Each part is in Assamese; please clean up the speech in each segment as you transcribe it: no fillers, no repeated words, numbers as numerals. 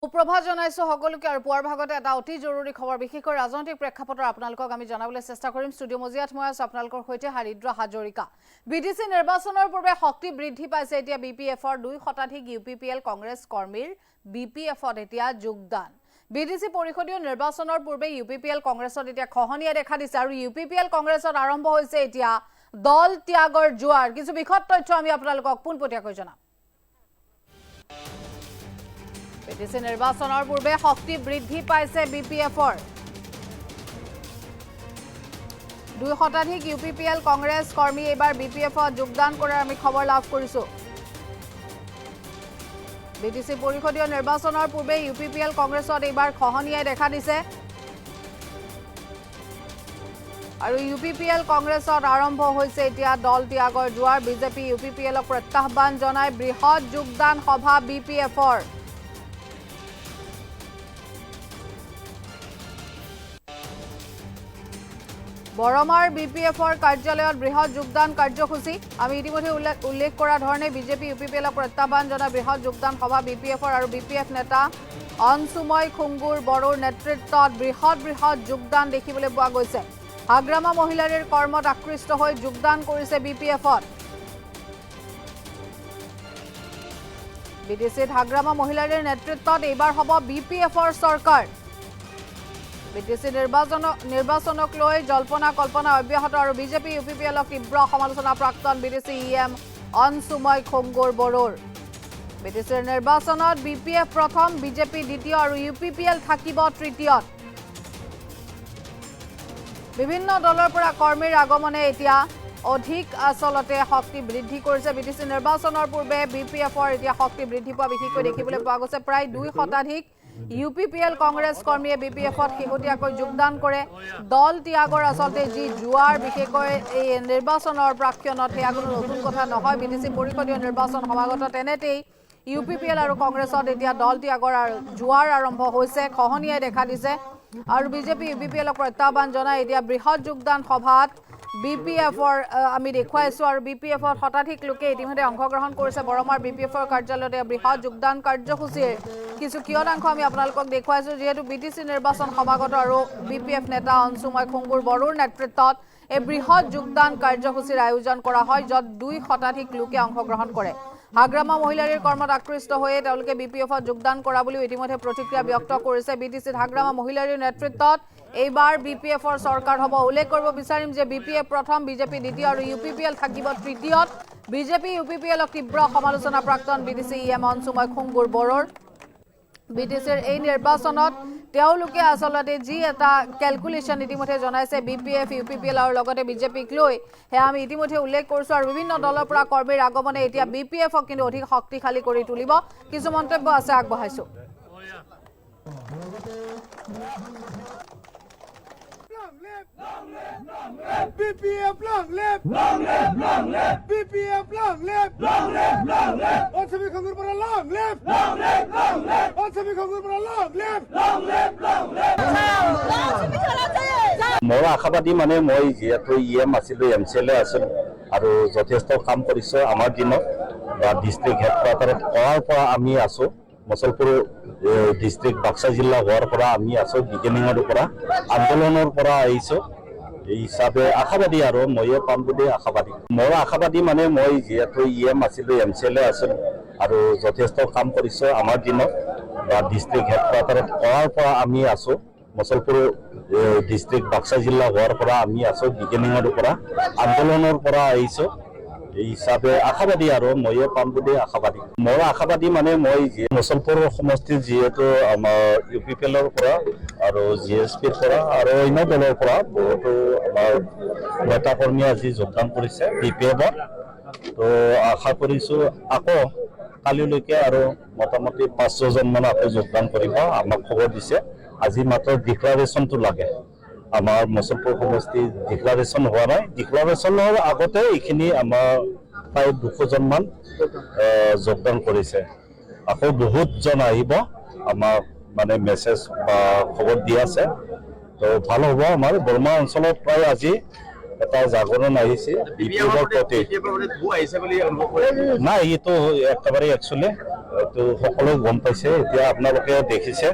সুপ্ৰভাত জনাইছো সকলোকে আৰু পুৱাৰ ভাগতে এটা অতি জৰুৰী খবৰ বিশেষকৈ ৰাজনৈতিক প্ৰেক্ষাপটৰ আপোনালোকক আমি জনাবলৈ চেষ্টা কৰিম ষ্টুডিঅ' মজিয়াত মই আছো আপোনালোকৰ সৈতে হাৰিদ্ৰ হাজৰিকা বিডিসি নিৰ্বাচনৰ পূৰ্বে শক্তি বৃদ্ধি পাইছে এতিয়া বিপিএফৰ 2 শতাধিক ইউপিপিএল কংগ্ৰেছ কৰ্মীৰ বিপিএফত এতিয়া যোগদান বিডিসি পৰিষদীয় নিৰ্বাচনৰ পূৰ্বে ইউপিপিএল কংগ্ৰেছত এতিয়া খহনীয়া দেখা দিছে আৰু ইউপিপিএল কংগ্ৰেছত আৰম্ভ হৈছে এতিয়া দল ত্যাগৰ জোৱাৰ কিছু বিশদ তথ্য আমি আপোনালোকক পোনপটীয়াকৈ জনাম বিডিসি নিৰ্বাচনৰ পূৰ্বে শক্তি বৃদ্ধি পাইছে বিপিএফৰ 2 শতাধিক ইউপিপিএল কংগ্ৰেছ কৰ্মী এবাৰ বিপিএফত যোগদান কৰাৰ আমি খবৰ লাভ কৰিছো বিডিসি পৰিষদীয় নিৰ্বাচনৰ পূৰ্বে ইউপিপিএল কংগ্ৰেছত এবাৰ খহনীয়াই দেখা দিছে আৰু ইউপিপিএল কংগ্ৰেছত আৰম্ভ হৈছে এতিয়া দল ত্যাগৰ জোৱাৰ বিজেপি ইউপিপিএলক প্ৰত্যাহ্বান জনাই বৃহৎ যোগদান সভা বিপিএফৰ বৰমাৰ বিপিএফৰ কাৰ্যালয়ত বৃহৎ যোগদান কাৰ্যসূচী আমি ইতিমধ্যে উল্লেখ কৰা ধৰণে বিজেপি ইউপিপিএলক প্ৰত্যাহ্বান জনাই বৃহৎ যোগদান সভা বিপিএফৰ আৰু বিপিএফ নেতা অনসুময় খুংগুৰ বড়োৰ নেতৃত্বত বৃহৎ যোগদান দেখিবলৈ পোৱা গৈছে হাগ্ৰামা মহিলাৰীৰ কৰ্মত আকৃষ্ট হৈ যোগদান কৰিছে বিপিএফত বিডিসিত হাগ্ৰামা মহিলাৰীৰ নেতৃত্বত এইবাৰ হ'ব বিপিএফৰ চৰকাৰ বিডিসি নিৰ্বাচনক লৈ জল্পনা কল্পনা অব্যাহত আৰু বিজেপি ইউপিপিএলক তীব্ৰ সমালোচনা প্ৰাক্তন বিডিসি ইএম অনসুময় খুংগুৰ বড়োৰ বিডিসিৰ নিৰ্বাচনত বিপিএফ প্ৰথম বিজেপি দ্বিতীয় আৰু ইউপিপিএল থাকিব তৃতীয়ত বিভিন্ন দলৰ পৰা কৰ্মীৰ আগমনে এতিয়া অধিক আচলতে শক্তি বৃদ্ধি কৰিছে বিডিসি নিৰ্বাচনৰ পূৰ্বে বিপিএফৰ এতিয়া শক্তি বৃদ্ধি পোৱা বিশেষকৈ দেখিবলৈ পোৱা গৈছে প্ৰায় 2 শতাধিক ইউপিপিএল কংগ্ৰেছ কৰ্মীয়ে বিপিএফত শেহতীয়াকৈ যোগদান কৰে দল ত্যাগৰ আচলতে যি জোৱাৰ বিশেষকৈ এই নিৰ্বাচনৰ প্ৰাক্ষণত সেয়া কোনো নতুন কথা নহয় বিডিসি পৰিষদীয় নিৰ্বাচন সমাগত তেনেতেই ইউপিপিএল আৰু কংগ্ৰেছত এতিয়া দল ত্যাগৰ জোৱাৰ আৰম্ভ হৈছে খহনীয়াই দেখা দিছে আৰু বিজেপি ইউপিপিএলক প্ৰত্যাহ্বান জনাই এতিয়া বৃহৎ যোগদান সভাত বিপিএফৰ আমি দেখুৱাইছো আৰু বিপিএফত শতাধিক লোকে ইতিমধ্যে অংশগ্ৰহণ কৰিছে বৰমাৰ বিপিএফৰ কাৰ্যালয়তে বৃহৎ যোগদান কাৰ্যসূচীৰ কিছু কিয়দাংশ আমি আপোনালোকক দেখুৱাইছো যেহেতু বিটিসি নিৰ্বাচন সমাগত আৰু বিপিএফ নেতা অনসুময় খুংগুৰ বড়োৰ নেতৃত্বত এই বৃহৎ যোগদান কাৰ্যসূচীৰ আয়োজন কৰা হয় যত 2 শতাধিক লোকে অংশগ্ৰহণ কৰে হাগ্ৰামা মহিলাৰীৰ কৰ্মত আকৃষ্ট হৈ তেওঁলোকে বিপিএফত যোগদান কৰা বুলি ইতিমধ্যে প্ৰতিক্ৰিয়া ব্যক্ত কৰিছে বিটিসিত হাগ্ৰামা মহিলাৰীৰ নেতৃত্বত এইবাৰ বিপিএফৰ চৰকাৰ হ'ব উল্লেখ কৰিব বিচাৰিম যে বিপিএফ প্ৰথম বিজেপি দ্বিতীয় আৰু ইউপিপিএল থাকিব তৃতীয়ত বিজেপি ইউপিপিএলক তীব্ৰ সমালোচনা প্ৰাক্তন বিডিসি ইএম অনসুময় খুংগুৰ বড়োৰ বিটিসিৰ এই নিৰ্বাচনত তেওঁলোকে আচলতে যি এটা ক্যালকুলেশন ইতিমধ্যে জনাইছে বিপিএফ ইউপিপিএল আৰু লগতে বিজেপিক লৈ হে আমি ইতিমধ্যে উল্লেখ কৰিছো আৰু বিভিন্ন দলৰ পৰা কৰ্মীৰ আগমনে এতিয়া বিপিএফক কিন্তু অধিক শক্তিশালী কৰি তুলিব কিছু মন্তব্য আছে আগবঢ়াইছো BPF long live long live long live BPF long live long live long live Onsami Khungur para long live long live long live Onsami Khungur para long live long live long live মোৰ আশাবাদী মানে মই যেহেতু ইএম আছিলো এমচিএলএ আছিলো আৰু যথেষ্ট কাম কৰিছো আমাৰ দিনত বা ডিস্ট্ৰিক্ট হেডকোৱাৰ্টাৰত কৰাৰ পৰা আমি আছো মছলপুৰ ডিস্ট্ৰিক্ট বাক্সা জিলা হোৱাৰ পৰা আমি আছো বিগিনিঙৰ পৰা আন্দোলনৰ পৰা আহিছো এই হিচাপে আশাবাদী আৰু মইও পাম বুলি আশাবাদী মোৰ আশাবাদী মানে মই যেহেতু ইএম আছিলো এমচিএলএ আছিলো আৰু যথেষ্ট কাম কৰিছো আমাৰ দিনত বা ডিস্ট্ৰিক্ট হেডকোৱাৰ্টাৰত কৰাৰ পৰা আমি আছো মছলপুৰ ডিস্ট্ৰিক্ট বাক্সা জিলা হোৱাৰ পৰা আমি আছো বিগিনিঙৰ পৰা আন্দোলনৰ পৰা আহিছো এই হিচাপে আশাবাদী আৰু মইও পাম বুলি আশাবাদী মোৰ আশাবাদী মানে মই মছলপুৰ সমষ্টিৰ যেহেতু আমাৰ ইউপিপিএলৰ পৰা আৰু জিএছপিৰ পৰা আৰু অন্য দলৰ পৰা বহুতো আমাৰ নেতা কৰ্মী আজি যোগদান কৰিছে বিপিএফত তো আশা কৰিছো আকৌ কালিলৈকে আৰু মোটামুটি 500 জন মান আকৌ যোগদান কৰিব আমাক খবৰ দিছে আজি মাত্ৰ ডিক্লাৰেশ্যনটো লাগে আমাৰ মছলপুৰ সমষ্টি ডিক্লাৰেশ্যন হোৱা নাই ডিক্লাৰেশ্যনৰ আগতে এইখিনি আমাৰ প্ৰায় 200 জন মান যোগদান কৰিছে আকৌ বহুত জন আহিব আমাৰ মানে মেছেজ বা খবৰ দি আছে তো ভাল হ'ব আমাৰ বৰ্মা অঞ্চলত প্ৰায় আজি এটা জাগৰণ আহিছে বিপিএফৰ প্ৰতি। নাই, এইটো একেবাৰে একচুৱেলি তো সকলো গম পাইছে, এতিয়া আপোনালোকে দেখিছে,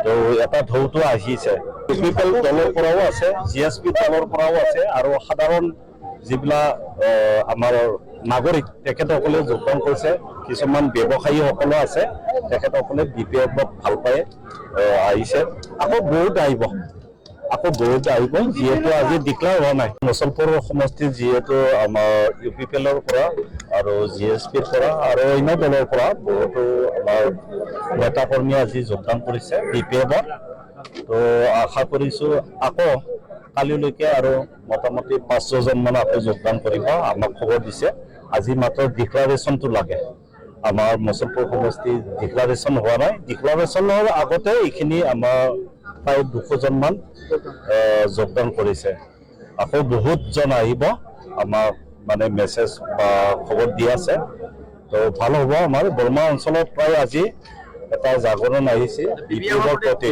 তো এটা ঢৌটো আহিছে। ইউপিপিএল দলৰ পৰাও আছে, GSP দলৰ পৰাও আছে, আৰু সাধাৰণ যিবিলাক আমাৰ নাগৰিক তেখেতসকলে যোগদান কৰিছে, কিছুমান ব্যৱসায়ীসকলো আছে, তেখেতসকলে বিপিএফক ভাল পাই আহিছে। আকৌ বহুত আহিব, যিহেতু আজি ডিক্লেয়াৰ হোৱা নাই। মুছলপুৰ সমষ্টিত যিহেতু আমাৰ ইউপিপিএলৰ পৰা আৰু GSPৰ পৰা আৰু অন্য দলৰ পৰা বহুতো আমাৰ নেতা কৰ্মী আজি যোগদান কৰিছে বিপিএফত। তো আশা কৰিছোঁ আকৌ কালিলৈকে আৰু মোটামুটি 500জন মান আকৌ যোগদান কৰিব, আমাক খবৰ দিছে। আজি মাত্ৰ ডিক্লাৰেশ্যনটো লাগে, আমাৰ মুছলপুৰ সমষ্টি ডিক্লাৰেশ্যন হোৱা নাই। ডিক্লাৰেশ্যনৰ আগতে এইখিনি আমাৰ প্ৰায় 200জন মান যোগদান কৰিছে। আকৌ বহুতজন আহিব, আমাক মানে মেছেজ বা খবৰ দি আছে। তো ভাল হ'ব, আমাৰ বৰমা অঞ্চলত প্ৰায় আজি এটা জাগৰণ আহিছে বিপিএফৰ প্ৰতি।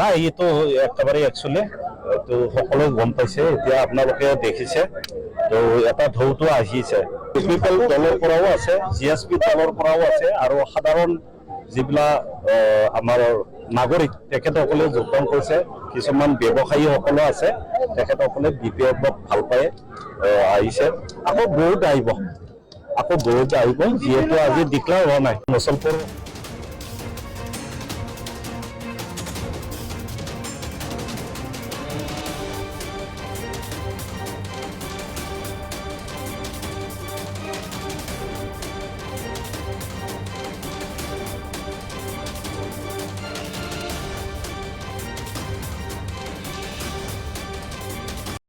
নাই, এইটো একেবাৰে একচুৱেলি তো সকলো গম পাইছে, এতিয়া আপোনালোকে দেখিছে, তো এটা ঢৌটো আহিছে। ইউপিপিএল দলৰ পৰাও আছে, GSP দলৰ পৰাও আছে, আৰু সাধাৰণ যিবিলাক আমাৰ নাগৰিক তেখেতসকলে যোগদান কৰিছে, কিছুমান ব্যৱসায়ীসকলো আছে, তেখেতসকলে বিপিএফক ভাল পাই আহিছে। আকৌ বহুত আহিব, যিহেতু আজি ডিক্লেয়াৰ হোৱা নাই। মুছলপুৰ